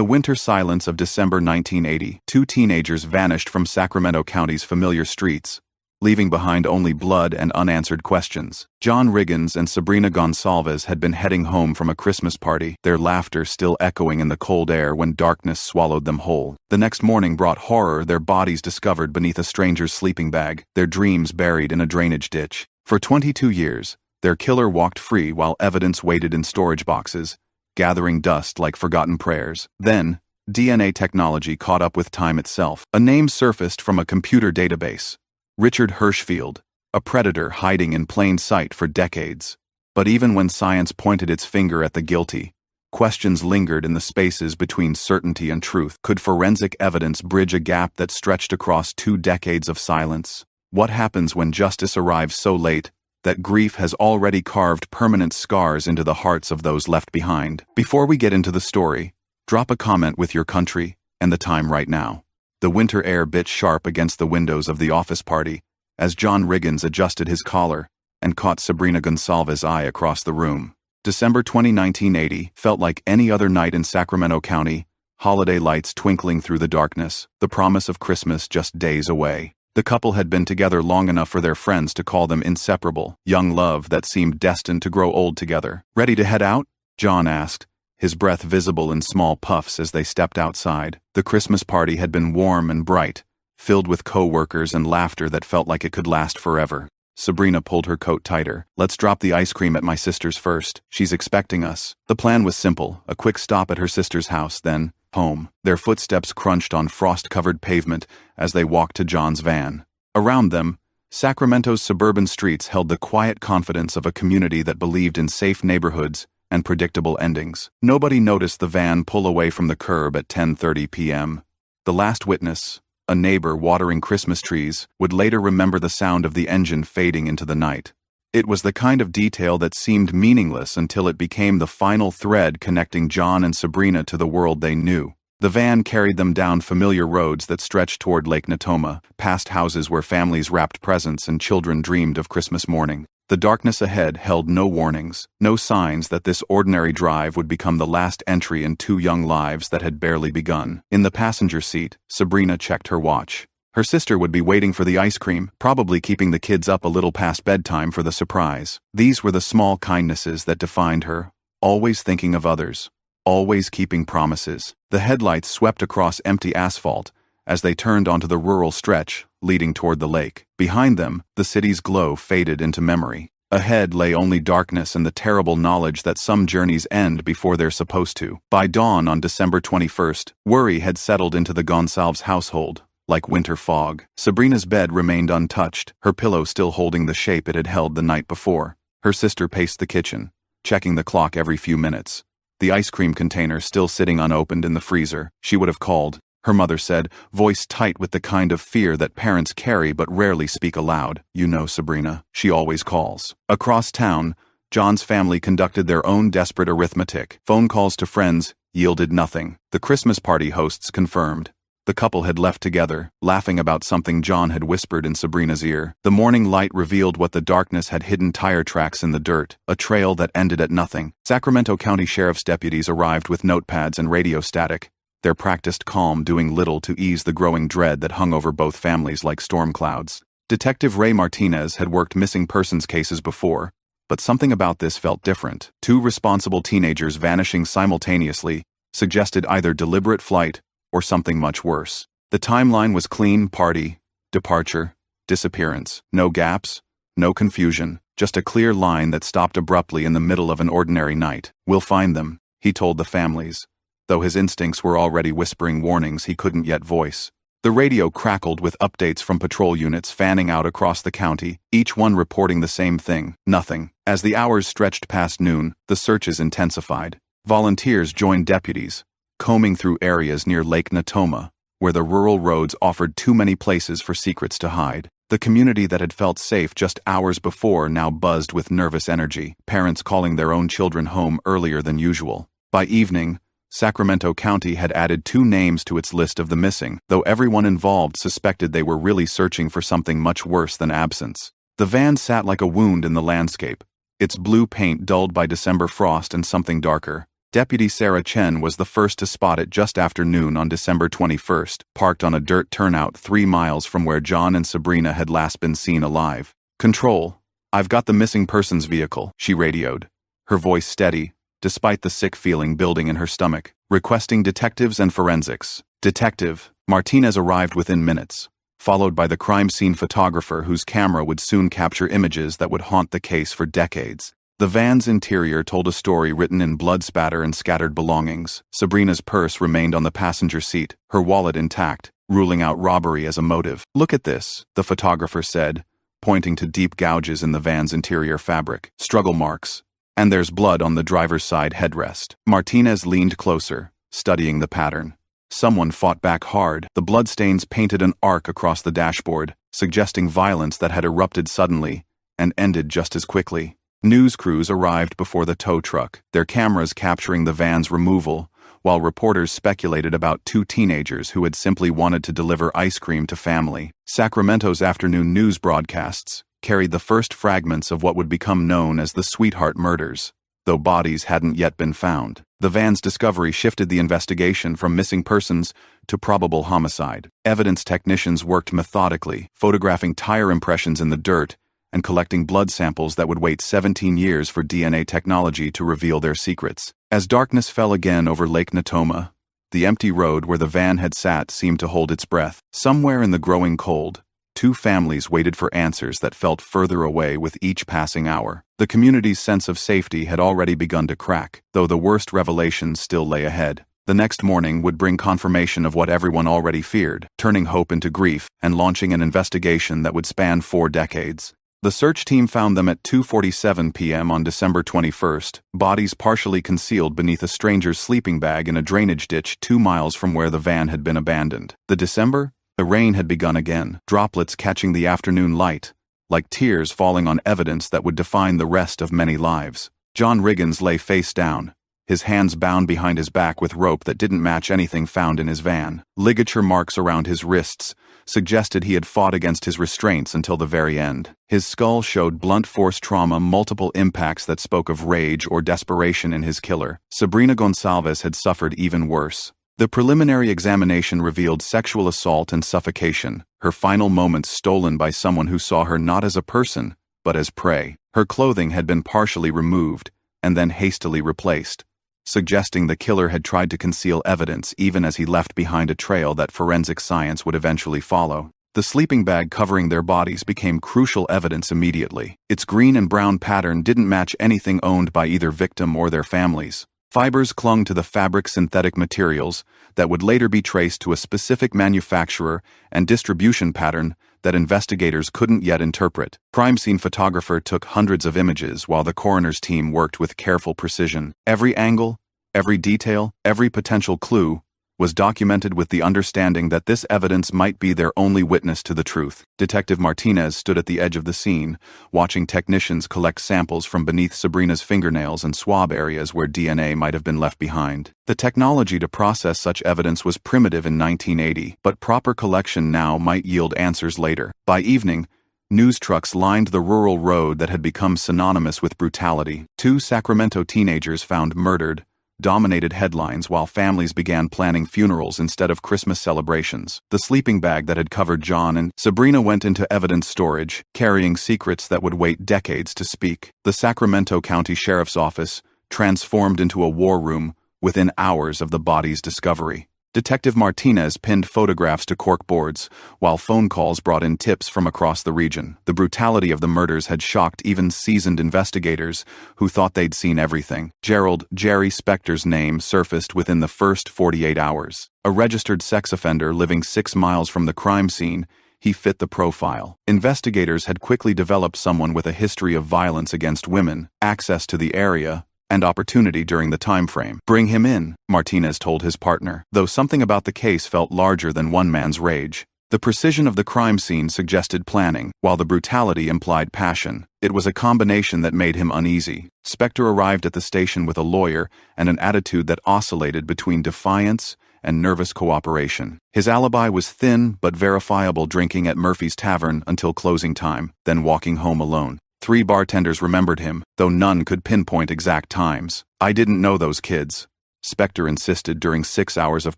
the winter silence of December 1980, two teenagers vanished from Sacramento County's familiar streets, leaving behind only blood and unanswered questions. John Riggins and Sabrina Gonsalves had been heading home from a Christmas party, their laughter still echoing in the cold air when darkness swallowed them whole. The next morning brought horror, their bodies discovered beneath a stranger's sleeping bag, their dreams buried in a drainage ditch. For 22 years, their killer walked free while evidence waited in storage boxes, gathering dust like forgotten prayers. Then, DNA technology caught up with time itself. A name surfaced from a computer database. Richard Hirschfield, a predator hiding in plain sight for decades. But even when science pointed its finger at the guilty, questions lingered in the spaces between certainty and truth. Could forensic evidence bridge a gap that stretched across 2 decades of silence? What happens when justice arrives so late that grief has already carved permanent scars into the hearts of those left behind? Before we get into the story, drop a comment with your country and the time right now. The winter air bit sharp against the windows of the office party as John Riggins adjusted his collar and caught Sabrina Gonsalves' eye across the room. December 20, 1980 felt like any other night in Sacramento County, holiday lights twinkling through the darkness, the promise of Christmas just days away. The couple had been together long enough for their friends to call them inseparable, young love that seemed destined to grow old together. "Ready to head out?" John asked, his breath visible in small puffs as they stepped outside. The Christmas party had been warm and bright, filled with co-workers and laughter that felt like it could last forever. Sabrina pulled her coat tighter. "Let's drop the ice cream at my sister's first. She's expecting us." The plan was simple, a quick stop at her sister's house, then home. Their footsteps crunched on frost-covered pavement as they walked to John's van. Around them, Sacramento's suburban streets held the quiet confidence of a community that believed in safe neighborhoods and predictable endings. Nobody noticed the van pull away from the curb at 10:30 p.m. The last witness, a neighbor watering Christmas trees, would later remember the sound of the engine fading into the night. It was the kind of detail that seemed meaningless until it became the final thread connecting John and Sabrina to the world they knew. The van carried them down familiar roads that stretched toward Lake Natoma, past houses where families wrapped presents and children dreamed of Christmas morning. The darkness ahead held no warnings, no signs that this ordinary drive would become the last entry in 2 young lives that had barely begun. In the passenger seat, Sabrina checked her watch. Her sister would be waiting for the ice cream, probably keeping the kids up a little past bedtime for the surprise. These were the small kindnesses that defined her, always thinking of others, always keeping promises. The headlights swept across empty asphalt as they turned onto the rural stretch leading toward the lake. Behind them, the city's glow faded into memory. Ahead lay only darkness and the terrible knowledge that some journeys end before they're supposed to. By dawn on December 21st, worry had settled into the Gonsalves household, like winter fog. Sabrina's bed remained untouched, her pillow still holding the shape it had held the night before. Her sister paced the kitchen, checking the clock every few minutes. The ice cream container still sitting unopened in the freezer. She would have called, her mother said, voice tight with the kind of fear that parents carry but rarely speak aloud. "You know, Sabrina, she always calls." Across town, John's family conducted their own desperate arithmetic. Phone calls to friends yielded nothing. The Christmas party hosts confirmed. The couple had left together, laughing about something John had whispered in Sabrina's ear. The morning light revealed what the darkness had hidden: tire tracks in the dirt, a trail that ended at nothing. Sacramento County Sheriff's deputies arrived with notepads and radio static, their practiced calm doing little to ease the growing dread that hung over both families like storm clouds. Detective Ray Martinez had worked missing persons cases before, but something about this felt different. 2 responsible teenagers vanishing simultaneously suggested either deliberate flight or something much worse. The timeline was clean: party, departure, disappearance. No gaps, no confusion, just a clear line that stopped abruptly in the middle of an ordinary night. "We'll find them," he told the families, though his instincts were already whispering warnings he couldn't yet voice. The radio crackled with updates from patrol units fanning out across the county, each one reporting the same thing: nothing. As the hours stretched past noon, the searches intensified. Volunteers joined deputies, combing through areas near Lake Natoma, where the rural roads offered too many places for secrets to hide. The community that had felt safe just hours before now buzzed with nervous energy, parents calling their own children home earlier than usual. By evening, Sacramento County had added 2 names to its list of the missing, though everyone involved suspected they were really searching for something much worse than absence. The van sat like a wound in the landscape, its blue paint dulled by December frost and something darker, Deputy Sarah Chen was the first to spot it just after noon on December 21st, parked on a dirt turnout 3 miles from where John and Sabrina had last been seen alive. "Control, I've got the missing persons vehicle," she radioed, her voice steady, despite the sick feeling building in her stomach. "Requesting detectives and forensics." Detective Martinez arrived within minutes, followed by the crime scene photographer whose camera would soon capture images that would haunt the case for decades. The van's interior told a story written in blood spatter and scattered belongings. Sabrina's purse remained on the passenger seat, her wallet intact, ruling out robbery as a motive. "Look at this," the photographer said, pointing to deep gouges in the van's interior fabric. "Struggle marks. And there's blood on the driver's side headrest." Martinez leaned closer, studying the pattern. Someone fought back hard. The bloodstains painted an arc across the dashboard, suggesting violence that had erupted suddenly and ended just as quickly. News crews arrived before the tow truck, their cameras capturing the van's removal, while reporters speculated about 2 teenagers who had simply wanted to deliver ice cream to family. Sacramento's afternoon news broadcasts carried the first fragments of what would become known as the Sweetheart Murders, though bodies hadn't yet been found. The van's discovery shifted the investigation from missing persons to probable homicide. Evidence technicians worked methodically, photographing tire impressions in the dirt and collecting blood samples that would wait 17 years for DNA technology to reveal their secrets. As darkness fell again over Lake Natoma, the empty road where the van had sat seemed to hold its breath. Somewhere in the growing cold, 2 families waited for answers that felt further away with each passing hour. The community's sense of safety had already begun to crack, though the worst revelations still lay ahead. The next morning would bring confirmation of what everyone already feared, turning hope into grief and launching an investigation that would span 4 decades. The search team found them at 2:47 p.m. on December 21st, bodies partially concealed beneath a stranger's sleeping bag in a drainage ditch 2 miles from where the van had been abandoned. The rain had begun again, droplets catching the afternoon light, like tears falling on evidence that would define the rest of many lives. John Riggins lay face down, his hands bound behind his back with rope that didn't match anything found in his van. Ligature marks around his wrists suggested he had fought against his restraints until the very end. His skull showed blunt force trauma, multiple impacts that spoke of rage or desperation in his killer. Sabrina Gonçalves had suffered even worse. The preliminary examination revealed sexual assault and suffocation, her final moments stolen by someone who saw her not as a person, but as prey. Her clothing had been partially removed and then hastily replaced, suggesting the killer had tried to conceal evidence even as he left behind a trail that forensic science would eventually follow. The sleeping bag covering their bodies became crucial evidence immediately. Its green and brown pattern didn't match anything owned by either victim or their families. Fibers clung to the fabric synthetic materials that would later be traced to a specific manufacturer and distribution pattern that investigators couldn't yet interpret. Crime scene photographer took hundreds of images while the coroner's team worked with careful precision. Every angle, every detail, every potential clue was documented with the understanding that this evidence might be their only witness to the truth. Detective Martinez stood at the edge of the scene, watching technicians collect samples from beneath Sabrina's fingernails and swab areas where DNA might have been left behind. The technology to process such evidence was primitive in 1980, but proper collection now might yield answers later. By evening, news trucks lined the rural road that had become synonymous with brutality. 2 Sacramento teenagers found murdered dominated headlines while families began planning funerals instead of Christmas celebrations. The sleeping bag that had covered John and Sabrina went into evidence storage, carrying secrets that would wait decades to speak. The Sacramento County Sheriff's Office transformed into a war room within hours of the body's discovery. Detective Martinez pinned photographs to corkboards, while phone calls brought in tips from across the region. The brutality of the murders had shocked even seasoned investigators who thought they'd seen everything. Jerry Spector's name surfaced within the first 48 hours. A registered sex offender living 6 miles from the crime scene, he fit the profile. Investigators had quickly developed someone with a history of violence against women, access to the area, and opportunity during the time frame. "Bring him in," Martinez told his partner, though something about the case felt larger than one man's rage. The precision of the crime scene suggested planning, while the brutality implied passion. It was a combination that made him uneasy. Spector arrived at the station with a lawyer and an attitude that oscillated between defiance and nervous cooperation. His alibi was thin but verifiable, drinking at Murphy's Tavern until closing time, then walking home alone. 3 bartenders remembered him, though none could pinpoint exact times. "I didn't know those kids," Spector insisted during 6 hours of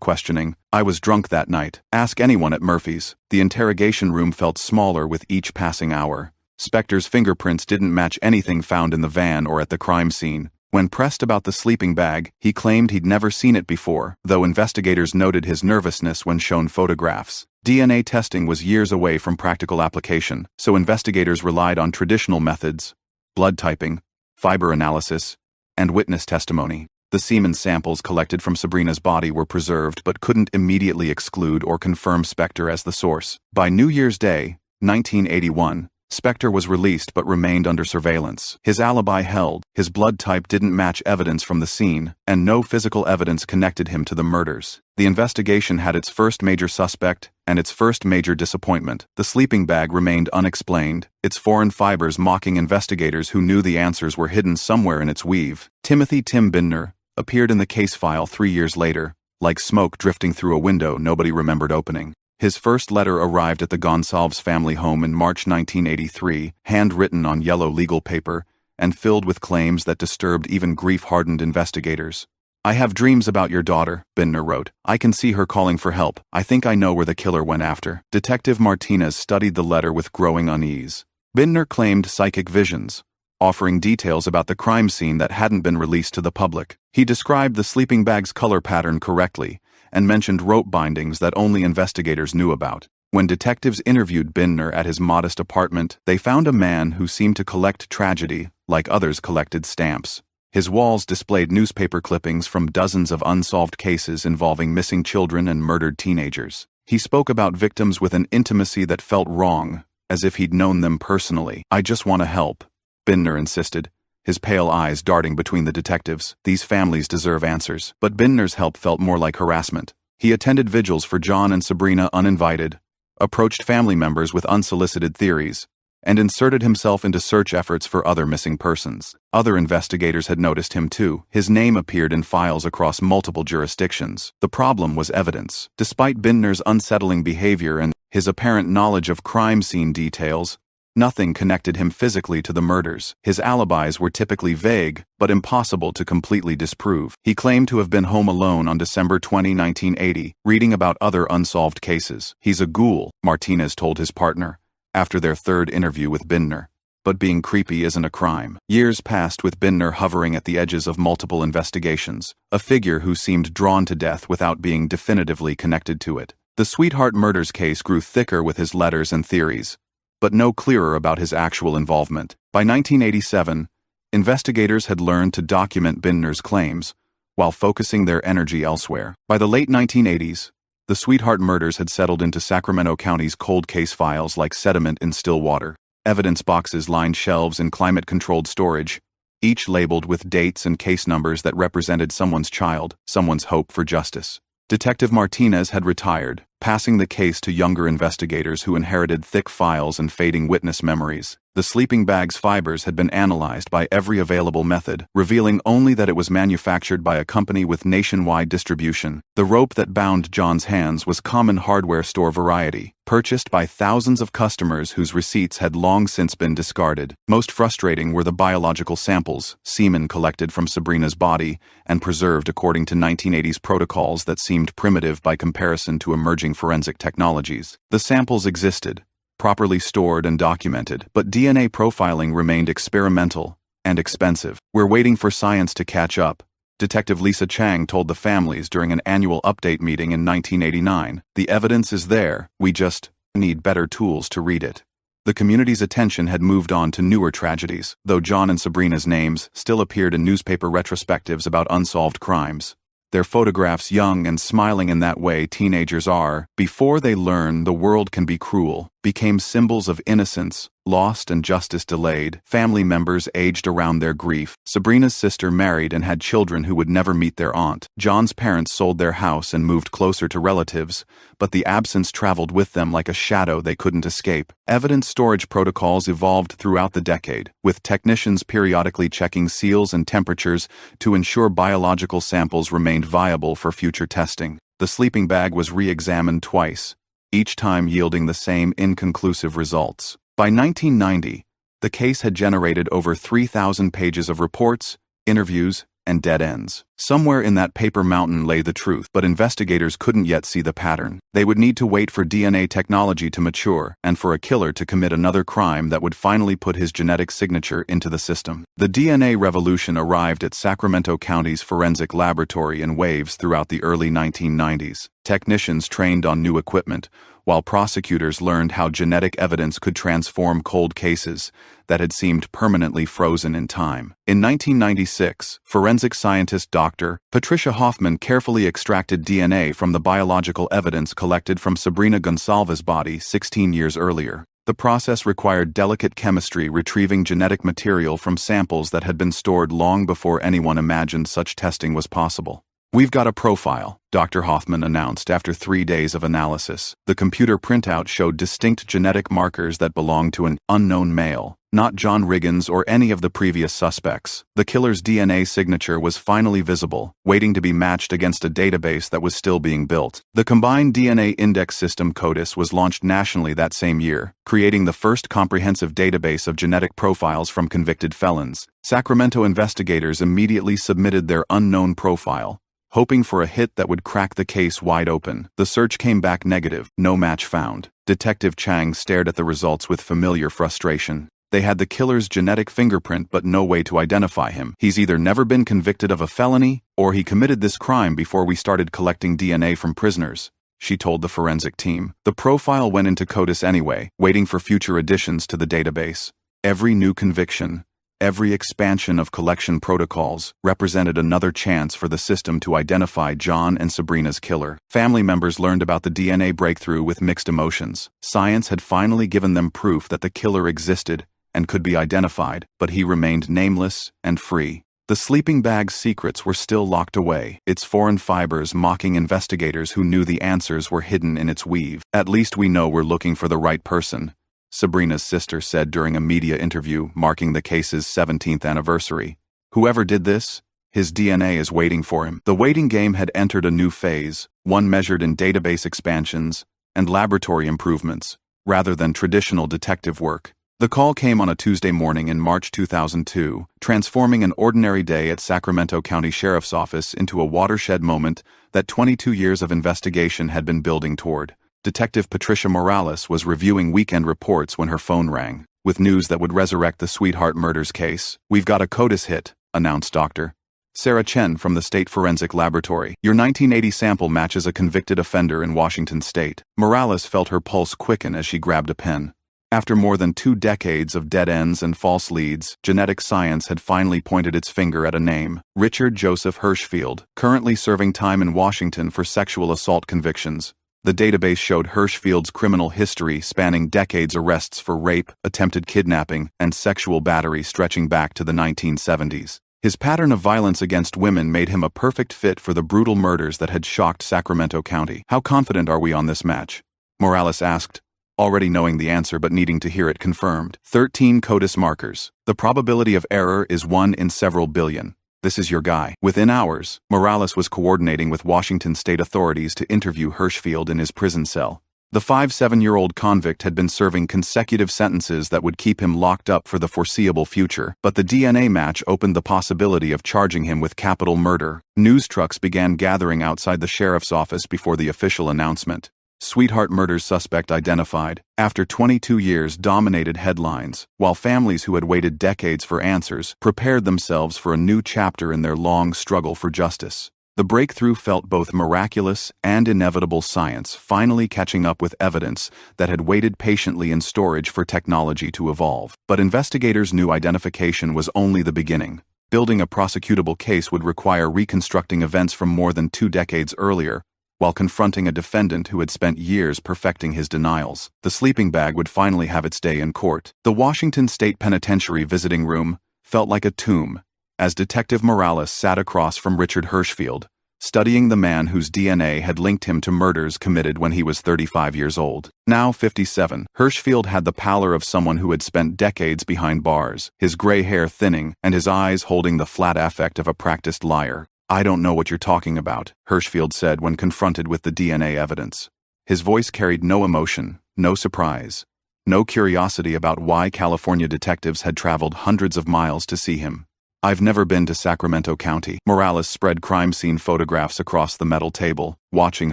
questioning. "I was drunk that night. Ask anyone at Murphy's." The interrogation room felt smaller with each passing hour. Spector's fingerprints didn't match anything found in the van or at the crime scene. When pressed about the sleeping bag, he claimed he'd never seen it before, though investigators noted his nervousness when shown photographs. DNA testing was years away from practical application, so investigators relied on traditional methods: blood typing, fiber analysis, and witness testimony. The semen samples collected from Sabrina's body were preserved but couldn't immediately exclude or confirm Spector as the source. By New Year's Day, 1981, Spector was released but remained under surveillance. His alibi held, his blood type didn't match evidence from the scene, and no physical evidence connected him to the murders. The investigation had its first major suspect, and its first major disappointment. The sleeping bag remained unexplained, its foreign fibers mocking investigators who knew the answers were hidden somewhere in its weave. Timothy "Tim" Bindner appeared in the case file 3 years later, like smoke drifting through a window nobody remembered opening. His first letter arrived at the Gonsalves family home in March 1983, handwritten on yellow legal paper, and filled with claims that disturbed even grief-hardened investigators. "I have dreams about your daughter," Bindner wrote. "I can see her calling for help. I think I know where the killer went after." Detective Martinez studied the letter with growing unease. Bindner claimed psychic visions, offering details about the crime scene that hadn't been released to the public. He described the sleeping bag's color pattern correctly, and mentioned rope bindings that only investigators knew about. When detectives interviewed Bindner at his modest apartment, they found a man who seemed to collect tragedy, like others collected stamps. His walls displayed newspaper clippings from dozens of unsolved cases involving missing children and murdered teenagers. He spoke about victims with an intimacy that felt wrong, as if he'd known them personally. "I just want to help," Bindner insisted, his pale eyes darting between the detectives. These families deserve answers. But Bindner's help felt more like harassment. He attended vigils for John and Sabrina uninvited, approached family members with unsolicited theories, and inserted himself into search efforts for other missing persons. Other investigators had noticed him too. His name appeared in files across multiple jurisdictions. The problem was evidence. Despite Bindner's unsettling behavior and his apparent knowledge of crime scene details, nothing connected him physically to the murders. His alibis were typically vague, but impossible to completely disprove. He claimed to have been home alone on December 20, 1980, reading about other unsolved cases. "He's a ghoul," Martinez told his partner, after their third interview with Bindner. "But being creepy isn't a crime." Years passed with Bindner hovering at the edges of multiple investigations, a figure who seemed drawn to death without being definitively connected to it. The Sweetheart murders case grew thicker with his letters and theories, but no clearer about his actual involvement. By 1987, investigators had learned to document Bindner's claims, while focusing their energy elsewhere. By the late 1980s, the Sweetheart murders had settled into Sacramento County's cold case files like sediment in still water. Evidence boxes lined shelves in climate-controlled storage, each labeled with dates and case numbers that represented someone's child, someone's hope for justice. Detective Martinez had retired, passing the case to younger investigators who inherited thick files and fading witness memories. The sleeping bag's fibers had been analyzed by every available method, revealing only that it was manufactured by a company with nationwide distribution. The rope that bound John's hands was common hardware store variety, purchased by thousands of customers whose receipts had long since been discarded. Most frustrating were the biological samples, semen collected from Sabrina's body and preserved according to 1980s protocols that seemed primitive by comparison to emerging forensic technologies. The samples existed, properly stored and documented, but DNA profiling remained experimental and expensive. "We're waiting for science to catch up," Detective Lisa Chang told the families during an annual update meeting in 1989. "The evidence is there, we just need better tools to read it." The community's attention had moved on to newer tragedies, though John and Sabrina's names still appeared in newspaper retrospectives about unsolved crimes. Their photographs, young and smiling in that way teenagers are, before they learn the world can be cruel, became symbols of innocence, lost and justice delayed. Family members aged around their grief. Sabrina's sister married and had children who would never meet their aunt. John's parents sold their house and moved closer to relatives, but the absence traveled with them like a shadow they couldn't escape. Evidence storage protocols evolved throughout the decade, with technicians periodically checking seals and temperatures to ensure biological samples remained viable for future testing. The sleeping bag was re-examined twice, each time yielding the same inconclusive results. By 1990, The case had generated over 3,000 pages of reports, interviews, and dead ends. Somewhere in that paper mountain lay the truth, but investigators couldn't yet see the pattern. They would need to wait for DNA technology to mature and for a killer to commit another crime that would finally put his genetic signature into the system. The DNA revolution arrived at Sacramento County's forensic laboratory in waves throughout the early 1990s. Technicians trained on new equipment, while prosecutors learned how genetic evidence could transform cold cases that had seemed permanently frozen in time. In 1996, forensic scientist Dr. Patricia Hoffman carefully extracted DNA from the biological evidence collected from Sabrina Gonsalves' body 16 years earlier. The process required delicate chemistry, retrieving genetic material from samples that had been stored long before anyone imagined such testing was possible. "We've got a profile," Dr. Hoffman announced after 3 days of analysis. The computer printout showed distinct genetic markers that belonged to an unknown male, not John Riggins or any of the previous suspects. The killer's DNA signature was finally visible, waiting to be matched against a database that was still being built. The combined DNA index system CODIS was launched nationally that same year, creating the first comprehensive database of genetic profiles from convicted felons. Sacramento investigators immediately submitted their unknown profile, hoping for a hit that would crack the case wide open. The search came back negative, no match found. Detective Chang stared at the results with familiar frustration. They had the killer's genetic fingerprint but no way to identify him. "He's either never been convicted of a felony, or he committed this crime before we started collecting DNA from prisoners," she told the forensic team. The profile went into CODIS anyway, waiting for future additions to the database. Every new conviction, every expansion of collection protocols, represented another chance for the system to identify John and Sabrina's killer. Family members learned about the DNA breakthrough with mixed emotions. Science had finally given them proof that the killer existed and could be identified, but he remained nameless and free. The sleeping bag's secrets were still locked away, its foreign fibers mocking investigators who knew the answers were hidden in its weave. "At least we know we're looking for the right person," Sabrina's sister said during a media interview marking the case's 17th anniversary. "Whoever did this, his DNA is waiting for him." The waiting game had entered a new phase, one measured in database expansions and laboratory improvements, rather than traditional detective work. The call came on a Tuesday morning in March 2002, transforming an ordinary day at Sacramento County Sheriff's Office into a watershed moment that 22 years of investigation had been building toward. Detective Patricia Morales was reviewing weekend reports when her phone rang, with news that would resurrect the Sweetheart murders case. "We've got a CODIS hit," announced Dr. Sarah Chen from the State Forensic Laboratory. "Your 1980 sample matches a convicted offender in Washington state." Morales felt her pulse quicken as she grabbed a pen. After more than 2 decades of dead ends and false leads, genetic science had finally pointed its finger at a name: Richard Joseph Hirschfield, currently serving time in Washington for sexual assault convictions. The database showed Hirschfield's criminal history spanning decades: arrests for rape, attempted kidnapping, and sexual battery stretching back to the 1970s. His pattern of violence against women made him a perfect fit for the brutal murders that had shocked Sacramento County. "How confident are we on this match?" Morales asked, already knowing the answer but needing to hear it confirmed. 13 CODIS markers. "The probability of error is 1 in several billion. This is your guy." Within hours, Morales was coordinating with Washington state authorities to interview Hirschfield in his prison cell. The 57-year-old convict had been serving consecutive sentences that would keep him locked up for the foreseeable future, but the DNA match opened the possibility of charging him with capital murder. News trucks began gathering outside the sheriff's office before the official announcement. "Sweetheart murders suspect identified." After 22 years dominated headlines, while families who had waited decades for answers prepared themselves for a new chapter in their long struggle for justice. The breakthrough felt both miraculous and inevitable, science finally catching up with evidence that had waited patiently in storage for technology to evolve. But investigators knew identification was only the beginning. Building a prosecutable case would require reconstructing events from more than 2 decades earlier, while confronting a defendant who had spent years perfecting his denials. The sleeping bag would finally have its day in court. The Washington State Penitentiary visiting room felt like a tomb, as Detective Morales sat across from Richard Hirschfield, studying the man whose DNA had linked him to murders committed when he was 35 years old. Now 57, Hirschfield had the pallor of someone who had spent decades behind bars, his gray hair thinning and his eyes holding the flat affect of a practiced liar. "I don't know what you're talking about," Hirschfield said when confronted with the DNA evidence. His voice carried no emotion, no surprise, no curiosity about why California detectives had traveled hundreds of miles to see him. "I've never been to Sacramento County." Morales spread crime scene photographs across the metal table, watching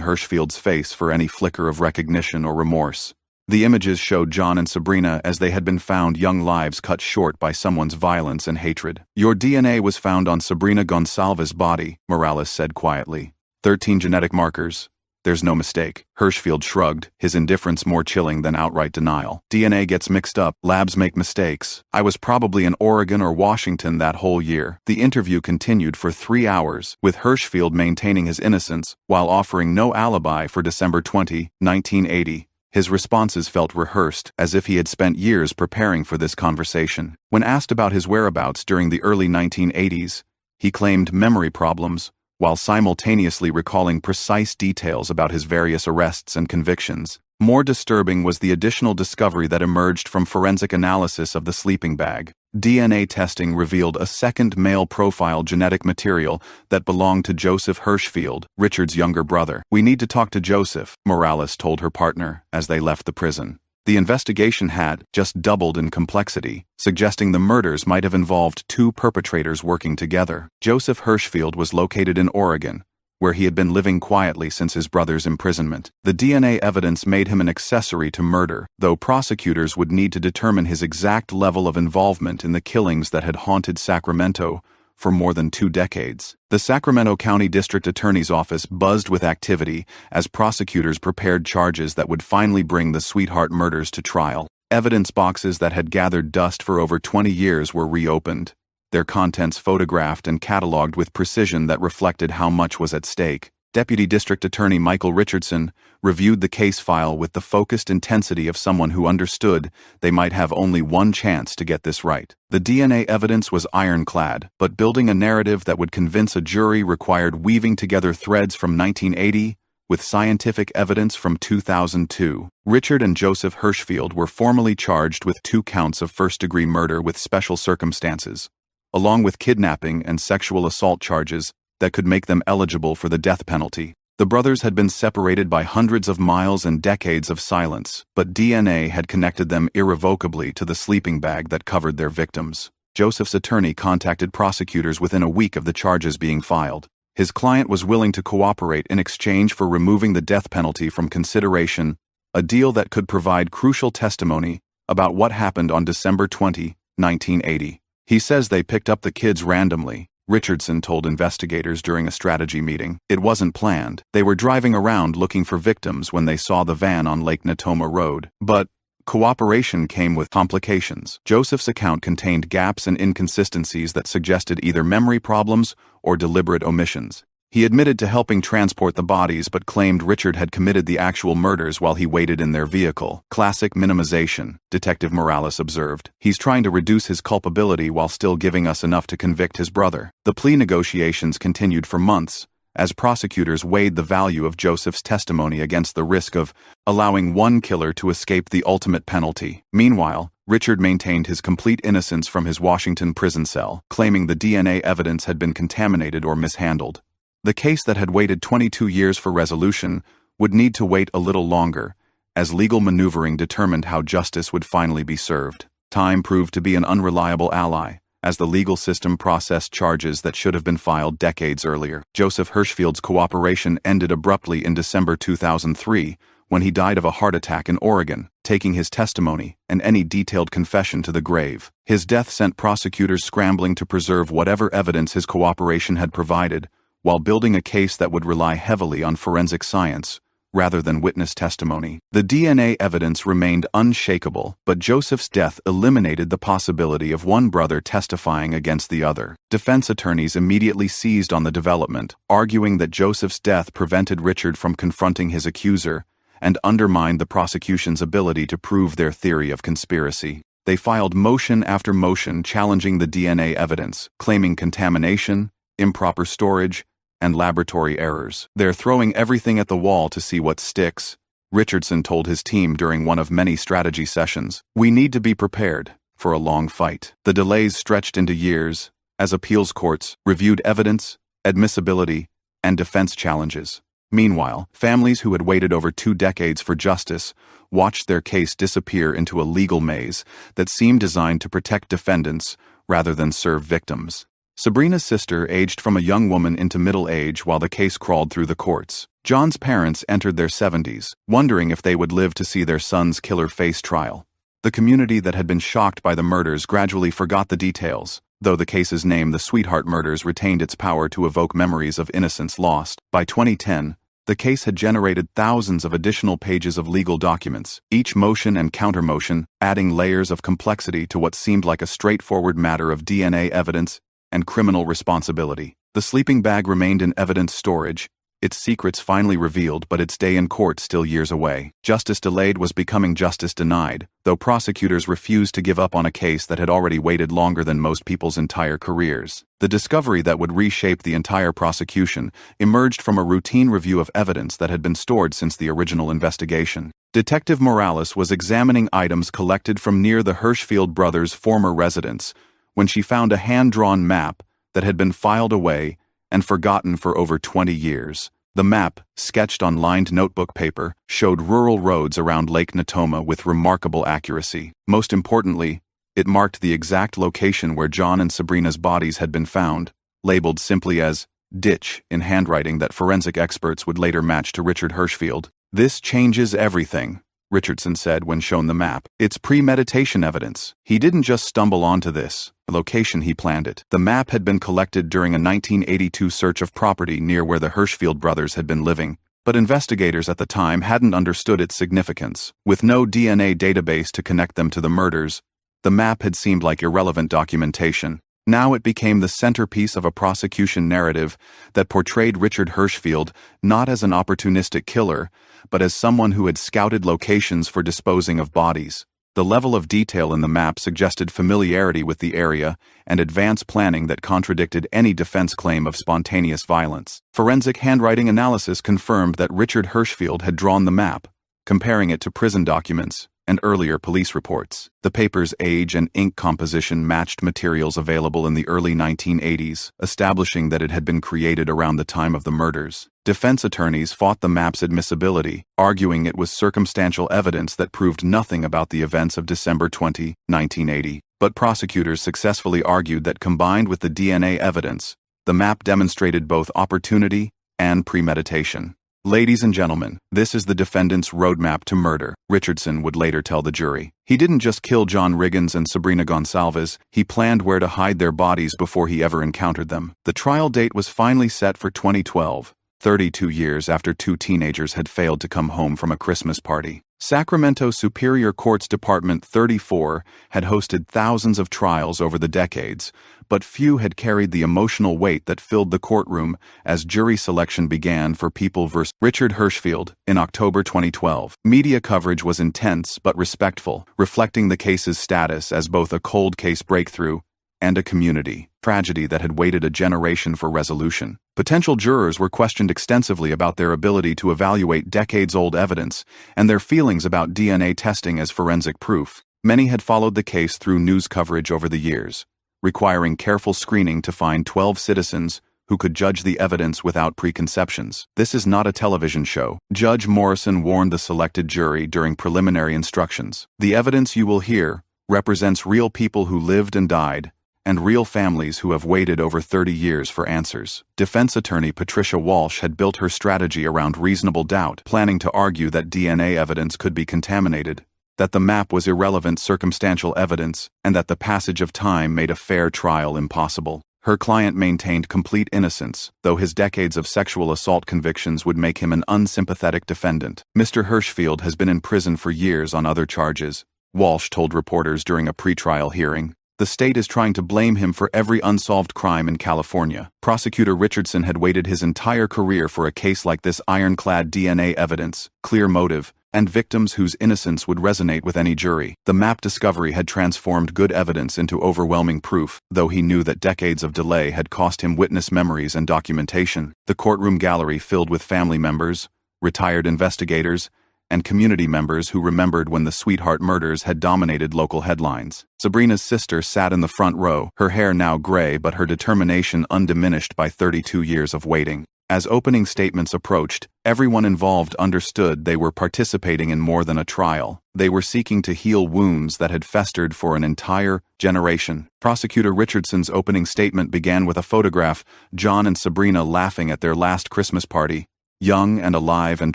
Hirschfield's face for any flicker of recognition or remorse. The images showed John and Sabrina as they had been found, young lives cut short by someone's violence and hatred. "Your DNA was found on Sabrina Gonsalves' body," Morales said quietly. 13 genetic markers. There's no mistake." Hirschfield shrugged, his indifference more chilling than outright denial. "DNA gets mixed up, labs make mistakes. I was probably in Oregon or Washington that whole year." The interview continued for 3 hours, with Hirschfield maintaining his innocence while offering no alibi for December 20, 1980. His responses felt rehearsed, as if he had spent years preparing for this conversation. When asked about his whereabouts during the early 1980s, he claimed memory problems, while simultaneously recalling precise details about his various arrests and convictions. More disturbing was the additional discovery that emerged from forensic analysis of the sleeping bag. DNA testing revealed a second male profile genetic material that belonged to Joseph Hirschfield, Richard's younger brother. "We need to talk to Joseph," Morales told her partner as they left the prison. The investigation had just doubled in complexity, suggesting the murders might have involved 2 perpetrators working together. Joseph Hirschfield was located in Oregon, where he had been living quietly since his brother's imprisonment. The DNA evidence made him an accessory to murder, though prosecutors would need to determine his exact level of involvement in the killings that had haunted Sacramento for more than 2 decades. The Sacramento County District Attorney's Office buzzed with activity as prosecutors prepared charges that would finally bring the Sweetheart murders to trial. Evidence boxes that had gathered dust for over 20 years were reopened, their contents photographed and cataloged with precision that reflected how much was at stake. Deputy District Attorney Michael Richardson reviewed the case file with the focused intensity of someone who understood they might have only one chance to get this right. The DNA evidence was ironclad, but building a narrative that would convince a jury required weaving together threads from 1980 with scientific evidence from 2002. Richard and Joseph Hirschfield were formally charged with 2 counts of first-degree murder with special circumstances, along with kidnapping and sexual assault charges that could make them eligible for the death penalty. The brothers had been separated by hundreds of miles and decades of silence, but DNA had connected them irrevocably to the sleeping bag that covered their victims. Joseph's attorney contacted prosecutors within a week of the charges being filed. His client was willing to cooperate in exchange for removing the death penalty from consideration, a deal that could provide crucial testimony about what happened on December 20, 1980. "He says they picked up the kids randomly," Richardson told investigators during a strategy meeting. "It wasn't planned. They were driving around looking for victims when they saw the van on Lake Natoma Road. But cooperation came with complications." Joseph's account contained gaps and inconsistencies that suggested either memory problems or deliberate omissions. He admitted to helping transport the bodies but claimed Richard had committed the actual murders while he waited in their vehicle. "Classic minimization," Detective Morales observed. "He's trying to reduce his culpability while still giving us enough to convict his brother." The plea negotiations continued for months, as prosecutors weighed the value of Joseph's testimony against the risk of allowing one killer to escape the ultimate penalty. Meanwhile, Richard maintained his complete innocence from his Washington prison cell, claiming the DNA evidence had been contaminated or mishandled. The case that had waited 22 years for resolution would need to wait a little longer, as legal maneuvering determined how justice would finally be served. Time proved to be an unreliable ally, as the legal system processed charges that should have been filed decades earlier. Joseph Hirschfield's cooperation ended abruptly in December 2003, when he died of a heart attack in Oregon, taking his testimony and any detailed confession to the grave. His death sent prosecutors scrambling to preserve whatever evidence his cooperation had provided, while building a case that would rely heavily on forensic science rather than witness testimony. The DNA evidence remained unshakable, but Joseph's death eliminated the possibility of one brother testifying against the other. Defense attorneys immediately seized on the development, arguing that Joseph's death prevented Richard from confronting his accuser and undermined the prosecution's ability to prove their theory of conspiracy. They filed motion after motion challenging the DNA evidence, claiming contamination, improper storage, and laboratory errors. "They're throwing everything at the wall to see what sticks," Richardson told his team during one of many strategy sessions. "We need to be prepared for a long fight." The delays stretched into years, as appeals courts reviewed evidence, admissibility, and defense challenges. Meanwhile, families who had waited over 2 decades for justice watched their case disappear into a legal maze that seemed designed to protect defendants rather than serve victims. Sabrina's sister aged from a young woman into middle age while the case crawled through the courts. John's parents entered their 70s, wondering if they would live to see their son's killer face trial. The community that had been shocked by the murders gradually forgot the details, though the case's name, the Sweetheart Murders, retained its power to evoke memories of innocence lost. By 2010, the case had generated thousands of additional pages of legal documents, each motion and countermotion adding layers of complexity to what seemed like a straightforward matter of DNA evidence and criminal responsibility. The sleeping bag remained in evidence storage, its secrets finally revealed, but its day in court still years away. Justice delayed was becoming justice denied, though prosecutors refused to give up on a case that had already waited longer than most people's entire careers. The discovery that would reshape the entire prosecution emerged from a routine review of evidence that had been stored since the original investigation. Detective Morales was examining items collected from near the Hirschfield brothers' former residence when she found a hand-drawn map that had been filed away and forgotten for over 20 years. The map, sketched on lined notebook paper, showed rural roads around Lake Natoma with remarkable accuracy. Most importantly, it marked the exact location where John and Sabrina's bodies had been found, labeled simply as ditch in handwriting that forensic experts would later match to Richard Hirschfield. "This changes everything," Richardson said when shown the map. "It's premeditation evidence. He didn't just stumble onto this location, he planned it." The map had been collected during a 1982 search of property near where the Hirschfield brothers had been living, but investigators at the time hadn't understood its significance. With no DNA database to connect them to the murders, the map had seemed like irrelevant documentation. Now it became the centerpiece of a prosecution narrative that portrayed Richard Hirschfield not as an opportunistic killer, but as someone who had scouted locations for disposing of bodies. The level of detail in the map suggested familiarity with the area and advanced planning that contradicted any defense claim of spontaneous violence. Forensic handwriting analysis confirmed that Richard Hirschfield had drawn the map, comparing it to prison documents and earlier police reports. The paper's age and ink composition matched materials available in the early 1980s, establishing that it had been created around the time of the murders. Defense attorneys fought the map's admissibility, arguing it was circumstantial evidence that proved nothing about the events of December 20, 1980. But prosecutors successfully argued that combined with the DNA evidence, the map demonstrated both opportunity and premeditation. "Ladies and gentlemen, this is the defendant's roadmap to murder," Richardson would later tell the jury. "He didn't just kill John Riggins and Sabrina Gonsalves, he planned where to hide their bodies before he ever encountered them." The trial date was finally set for 2012, 32 years after 2 teenagers had failed to come home from a Christmas party. Sacramento Superior Court's Department 34 had hosted thousands of trials over the decades, but few had carried the emotional weight that filled the courtroom as jury selection began for People v. Richard Hirschfield in October 2012. Media coverage was intense but respectful, reflecting the case's status as both a cold case breakthrough and a community tragedy that had waited a generation for resolution. Potential jurors were questioned extensively about their ability to evaluate decades-old evidence and their feelings about DNA testing as forensic proof. Many had followed the case through news coverage over the years, requiring careful screening to find 12 citizens who could judge the evidence without preconceptions. "This is not a television show," Judge Morrison warned the selected jury during preliminary instructions. "The evidence you will hear represents real people who lived and died, and real families who have waited over 30 years for answers." Defense attorney Patricia Walsh had built her strategy around reasonable doubt, planning to argue that DNA evidence could be contaminated, that the map was irrelevant circumstantial evidence, and that the passage of time made a fair trial impossible. Her client maintained complete innocence, though his decades of sexual assault convictions would make him an unsympathetic defendant. "Mr. Hirschfield has been in prison for years on other charges," Walsh told reporters during a pretrial hearing. "The state is trying to blame him for every unsolved crime in California." Prosecutor Richardson had waited his entire career for a case like this: ironclad DNA evidence, clear motive, and victims whose innocence would resonate with any jury. The map discovery had transformed good evidence into overwhelming proof, though he knew that decades of delay had cost him witness memories and documentation. The courtroom gallery filled with family members, retired investigators, and community members who remembered when the Sweetheart murders had dominated local headlines. Sabrina's sister sat in the front row, her hair now gray but her determination undiminished by 32 years of waiting. As opening statements approached, everyone involved understood they were participating in more than a trial. They were seeking to heal wounds that had festered for an entire generation. Prosecutor Richardson's opening statement began with a photograph, John and Sabrina laughing at their last Christmas party, young and alive and